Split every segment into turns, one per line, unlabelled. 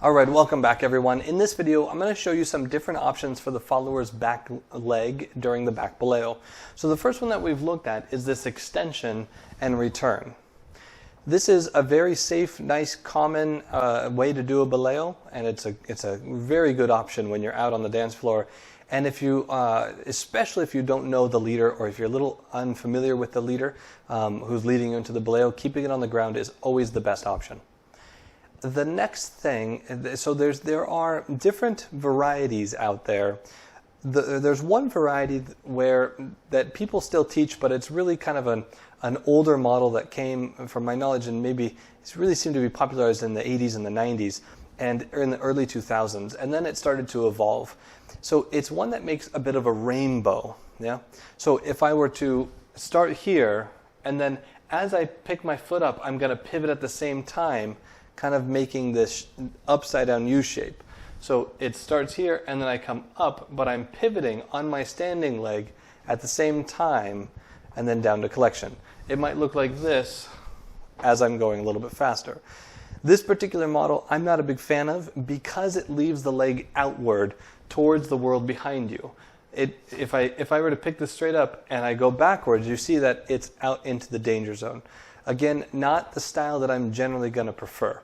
Alright, welcome back everyone. In this video, I'm going to show you some different options for the follower's back leg during the back boleo. So the first one that we've looked at is this extension and return. This is a very safe, nice, common way to do a boleo, and it's a very good option when you're out on the dance floor. And if you, especially if you don't know the leader, or if you're a little unfamiliar with the leader who's leading you into the boleo, keeping it on the ground is always the best option. The next thing, so there are different varieties out there. There's one variety that people still teach, but it's really kind of an older model that came, from my knowledge, and maybe it's really seemed to be popularized in the 80s and the 90s and in the early 2000s, and then it started to evolve. So it's one that makes a bit of a rainbow. Yeah. So if I were to start here, and then as I pick my foot up, I'm going to pivot at the same time, kind of making this upside down U shape. So it starts here and then I come up, but I'm pivoting on my standing leg at the same time and then down to collection. It might look like this as I'm going a little bit faster. This particular model I'm not a big fan of because it leaves the leg outward towards the world behind you. If I were to pick this straight up and I go backwards, you see that it's out into the danger zone. Again, not the style that I'm generally going to prefer.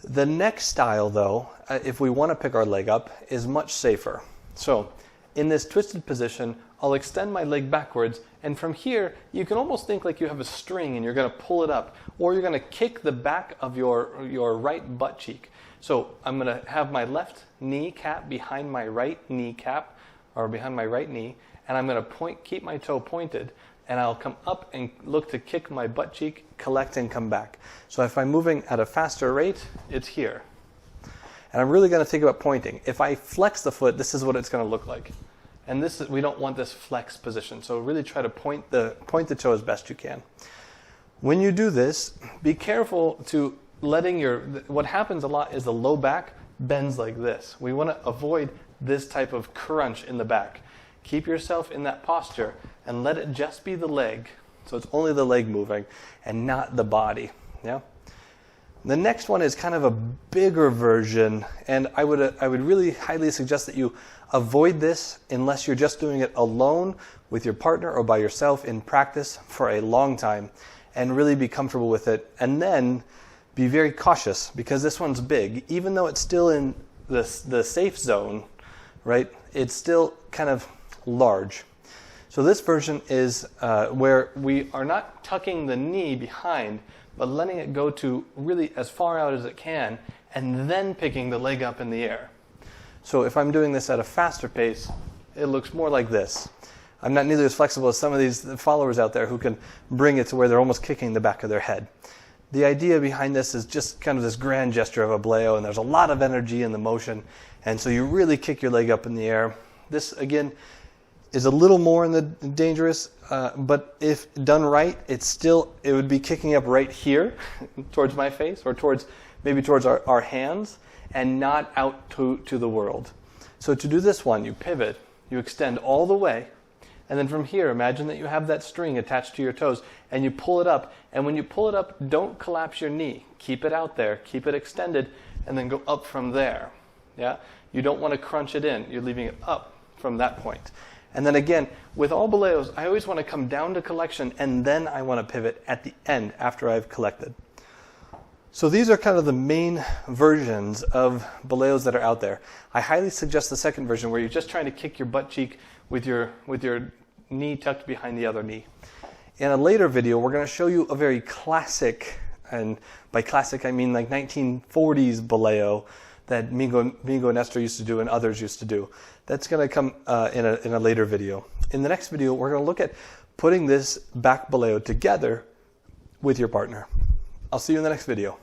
The next style, though, if we want to pick our leg up, is much safer. So, in this twisted position, I'll extend my leg backwards, and from here, you can almost think like you have a string and you're going to pull it up, or you're going to kick the back of your right butt cheek. So, I'm going to have my left knee cap behind my right knee cap, or behind my right knee, and I'm going to keep my toe pointed, and I'll come up and look to kick my butt cheek, collect, and come back. So if I'm moving at a faster rate, it's here. And I'm really going to think about pointing. If I flex the foot, this is what it's going to look like. And we don't want this flex position. So really try to point the toe as best you can. When you do this, be careful to letting what happens a lot is the low back bends like this. We want to avoid this type of crunch in the back. Keep yourself in that posture and let it just be the leg. So it's only the leg moving and not the body. Yeah. The next one is kind of a bigger version, and I would really highly suggest that you avoid this unless you're just doing it alone with your partner or by yourself in practice for a long time, and really be comfortable with it. And then be very cautious because this one's big, even though it's still in the safe zone, right? It's still kind of large. So this version is where we are not tucking the knee behind, but letting it go to really as far out as it can, and then picking the leg up in the air. So if I'm doing this at a faster pace, it looks more like this. I'm not nearly as flexible as some of these followers out there who can bring it to where they're almost kicking the back of their head. The idea behind this is just kind of this grand gesture of a boleo, and there's a lot of energy in the motion, and so you really kick your leg up in the air. This, again, is a little more in the dangerous, but if done right, it would be kicking up right here towards my face, or maybe towards our hands, and not out to the world. So to do this one, you pivot, you extend all the way, and then from here, imagine that you have that string attached to your toes, and you pull it up, and when you pull it up, don't collapse your knee. Keep it out there, keep it extended, and then go up from there. Yeah? You don't want to crunch it in. You're leaving it up from that point. And then again, with all boleos, I always want to come down to collection, and then I want to pivot at the end after I've collected. So these are kind of the main versions of boleos that are out there. I highly suggest the second version where you're just trying to kick your butt cheek with your knee tucked behind the other knee. In a later video, we're going to show you a very classic, and by classic I mean like 1940s boleo, that Mingo Nestor used to do and others used to do. That's going to come in a later video. In the next video, we're going to look at putting this back boleo together with your partner. I'll see you in the next video.